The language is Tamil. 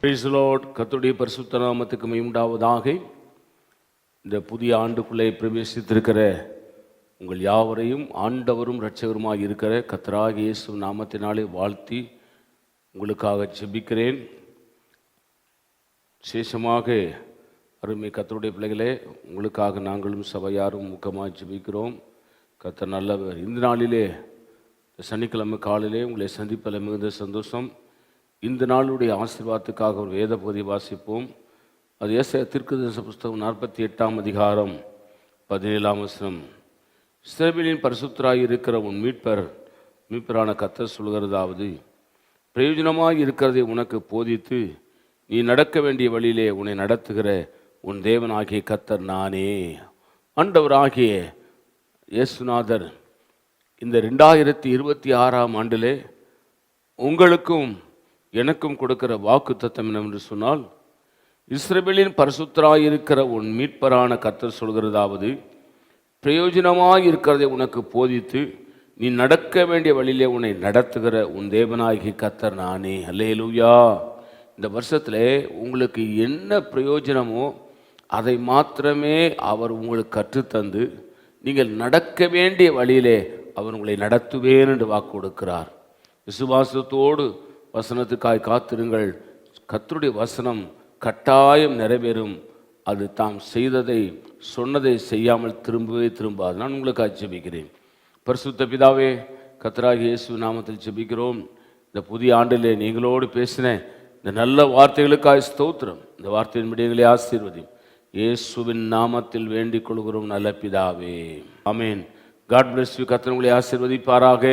Praise the Lord. கர்த்தருடைய பரிசுத்த நாமத்துக்கு மகிமை உண்டாவதாக. இந்த புதிய ஆண்டுக்குள்ளே பிரவேசித்திருக்கிற உங்கள் யாவரையும் ஆண்டவரும் இரட்சகருமாய் இருக்கிற கர்த்தராகிய இயேசு நாமத்தினாலே வாழ்த்தி உங்களுக்காக ஜெபிக்கிறேன். விசேஷமாக அருமை கர்த்தருடைய பிள்ளைகளே, உங்களுக்காக நாங்களும் சபையாரும் முக்கமாக ஜெபிக்கிறோம். கர்த்தர் நல்லவர். இந்த நாளிலே சனிக்கிழமை காலையிலே உங்களை சந்திப்பதில் மிகுந்த சந்தோஷம். இந்த நாளுடைய ஆசீர்வாதத்துக்காக ஒரு வேத பகுதி வாசிப்போம். அது ஏசாயா தீர்க்கதரிசன புஸ்தகம் 48ஆம் அதிகாரம் 17ஆம் வசனம். இஸ்ரவேலின் பரிசுத்தராய் இருக்கிற உன் மீட்பரான கர்த்தர் சொல்கிறதாவது, பிரயோஜனமாய் இருக்கிறதை உனக்கு போதித்து நீ நடக்க வேண்டிய வழியிலே உன்னை நடத்துகிற உன் தேவனாகிய கர்த்தர் நானே. ஆண்டவராகிய இயேசுநாதர் இந்த 2026ஆம் ஆண்டிலே உங்களுக்கும் எனக்கும் கொடுக்கிற வாக்கு தத்தம் என்னவென்று சொன்னால், இஸ்ரவேலின் பரிசுத்தராயிருக்கிற உன் மீட்பரான கர்த்தர் சொல்கிறதாவது, பிரயோஜனமாய் இருக்கிறதை உனக்கு போதித்து நீ நடக்க வேண்டிய வழியிலே உன்னை நடத்துகிற உன் தேவனாகிய கர்த்தர் நானே. அல்லேலூயா. இந்த வருஷத்தில் உங்களுக்கு என்ன பிரயோஜனமோ அதை மாத்திரமே அவர் உங்களுக்கு கற்றுத்தந்து நீங்கள் நடக்க வேண்டிய வழியிலே அவர் உங்களை நடத்துவேன் என்று வாக்கு கொடுக்கிறார். விசுவாசத்தோடு வசனத்துக்காய் காத்திருங்கள். கர்த்தருடைய வசனம் கட்டாயம் நிறைவேறும். அது தாம் செய்ததை சொன்னதை செய்யாமல் திரும்பவே திரும்பாது. நான் உங்களுக்காக ஜெபிக்கிறேன். பரிசுத்த பிதாவே, கர்த்தராகிய இயேசு நாமத்தில் ஜெபிக்கிறோம். இந்த புதிய ஆண்டிலே நீங்களோடு பேசின இந்த நல்ல வார்த்தைகளுக்காய் ஸ்தோத்திரம். இந்த வார்த்தையின் விடயங்களை ஆசீர்வதியும். இயேசுவின் நாமத்தில் வேண்டிக் கொள்கிறோம் நல்ல பிதாவே, ஆமென். God bless you. கர்த்தர் உங்களை ஆசீர்வதிப்பாராக.